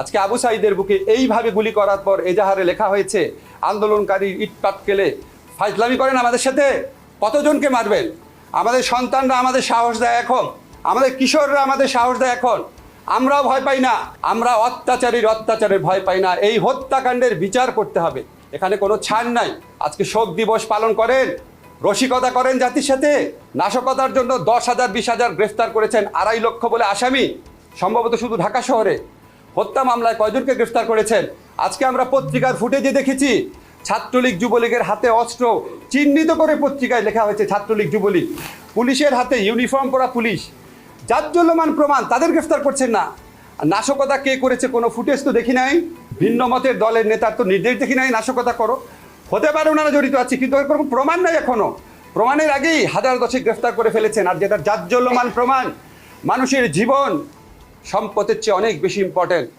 আজকে আবু সাঈদের বুকে এইভাবে গুলি করার পর এজাহারে লেখা হয়েছে আন্দোলনকারী ইট পাটকেলে ফাজলামি করেন আমাদের সাথে। কতজনকে মারবেন? আমাদের সন্তানরা আমাদের সাহস দেয় এখন, আমাদের কিশোররা আমাদের সাহস দেয় এখন। আমরাও ভয় পাই না, আমরা অত্যাচারের ভয় পাই না। এই হত্যাকাণ্ডের বিচার করতে হবে, এখানে কোনো ছাড় নাই। আজকে শোক দিবস পালন করেন, রসিকতা করেন জাতির সাথে। নাশকতার জন্য 10,000 20,000 গ্রেফতার করেছেন, 2.5 লক্ষ বলে আসামি, সম্ভবত শুধু ঢাকা শহরে। হত্যা মামলায় কয়জনকে গ্রেফতার করেছেন? আজকে আমরা পত্রিকার ফুটেজে দেখেছি ছাত্রলীগ যুবলীগের হাতে অস্ত্র চিহ্নিত করে পত্রিকায় লেখা হয়েছে ছাত্রলীগ যুবলীগ। পুলিশের হাতে ইউনিফর্ম পরা পুলিশ, জাজ্জল্যমান প্রমাণ, তাদের গ্রেফতার করছেন না। নাশকতা কে করেছে কোনো ফুটেজ তো দেখি নাই, ভিন্ন মতের দলের নেতার তো নির্দেশ দেখি নাই নাশকতা করো। হতে পারে ওনারা জড়িত আছে, কিন্তু এর কোনো প্রমাণ নাই এখনো। প্রমাণের আগেই 1000 গ্রেফতার করে ফেলেছেন। আর যেটা জাজ্জল্যমান প্রমাণ, মানুষের জীবন সম্পদের চেয়ে অনেক বেশি ইম্পর্টেন্ট।